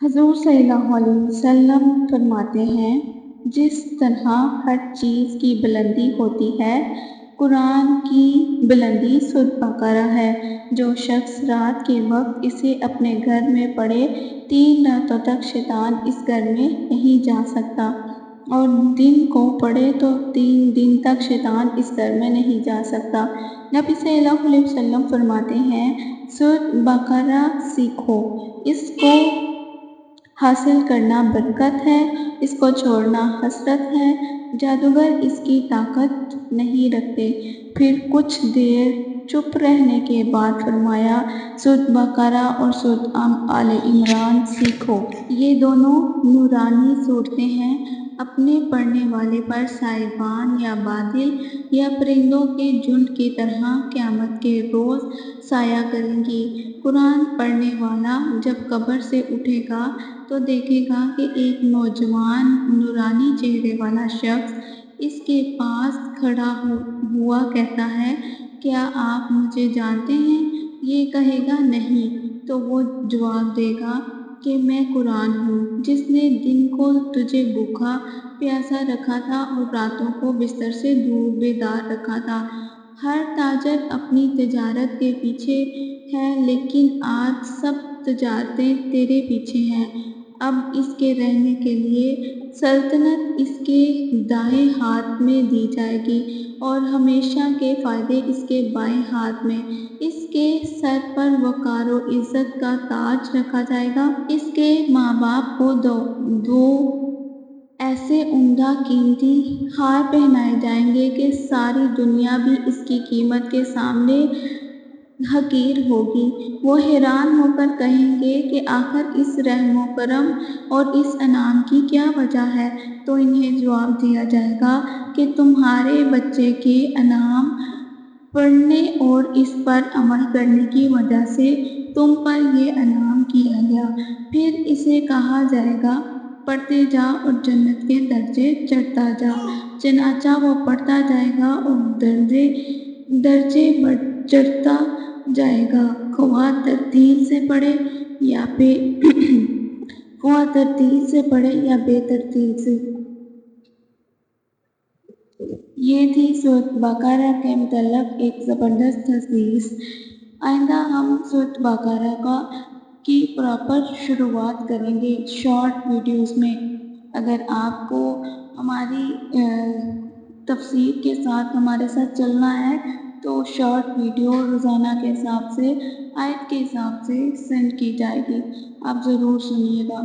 حضور صلی اللہ علیہ وسلم فرماتے ہیں، جس طرح ہر چیز کی بلندی ہوتی ہے، قرآن کی بلندی سورۃ بقرہ ہے۔ جو شخص رات کے وقت اسے اپنے گھر میں پڑھے، 3 راتوں تک شیطان اس گھر میں نہیں جا سکتا، اور دن کو پڑھے تو 3 دن تک شیطان اس گھر میں نہیں جا سکتا۔ نبی صلی اللہ علیہ وسلم فرماتے ہیں، سورۃ بقرہ سیکھو، اس کو حاصل کرنا برکت ہے، اس کو چھوڑنا حسرت ہے۔ جادوگر اس کی طاقت نہیں رکھتے۔ پھر کچھ دیر چپ رہنے کے بعد فرمایا، سورۃ بقرہ اور سورۃ آل عمران سیکھو۔ یہ دونوں نورانی صورتیں ہیں، اپنے پڑھنے والے پر سائبان یا بادل یا پرندوں کے جھنڈ کی طرح قیامت کے روز سایہ کریں گی۔ قرآن پڑھنے والا جب قبر سے اٹھے گا تو دیکھے گا کہ ایک نوجوان نورانی چہرے والا شخص اس کے پاس کھڑا ہوا کہتا ہے، کیا آپ مجھے جانتے ہیں؟ یہ کہے گا نہیں، تو وہ جواب دے گا کہ میں قرآن ہوں، جس نے دن کو تجھے بھوکا پیاسا رکھا تھا اور راتوں کو بستر سے دور بیدار رکھا تھا۔ ہر تاجر اپنی تجارت کے پیچھے ہے، لیکن آج سب تجارتیں تیرے پیچھے ہیں۔ اب اس کے رہنے کے لیے سلطنت اس کے دائیں ہاتھ میں دی جائے گی اور ہمیشہ کے فائدے اس کے بائیں ہاتھ میں۔ اس کے سر پر وقار و عزت کا تاج رکھا جائے گا۔ اس کے ماں باپ کو 2 ایسے عمدہ قیمتی ہار پہنائے جائیں گے کہ ساری دنیا بھی اس کی قیمت کے سامنے حقیر ہوگی۔ وہ حیران ہو کر کہیں گے کہ آخر اس رحم و کرم اور اس انعام کی کیا وجہ ہے؟ تو انہیں جواب دیا جائے گا کہ تمہارے بچے کے انعام پڑھنے اور اس پر عمل کرنے کی وجہ سے تم پر یہ انعام کیا گیا۔ پھر اسے کہا جائے گا، پڑھتے جا اور جنت کے درجے چڑھتا جا۔ چنانچہ وہ پڑھتا جائے گا اور درجے چڑھتا جائے گا، خواہ ترتیل سے پڑھے یا بے ترتیل سے۔ یہ تھی سورۃ بقرہ کے متعلق ایک زبردست حدیث۔ آئندہ ہم سورۃ بقرہ کی پراپر شروعات کریں گے شارٹ ویڈیوز میں۔ اگر آپ کو ہماری تفسیر کے ساتھ ہمارے ساتھ چلنا ہے تو شارٹ ویڈیو روزانہ کے حساب سے، آیت کے حساب سے سینڈ کی جائے گی، آپ ضرور سنیے گا۔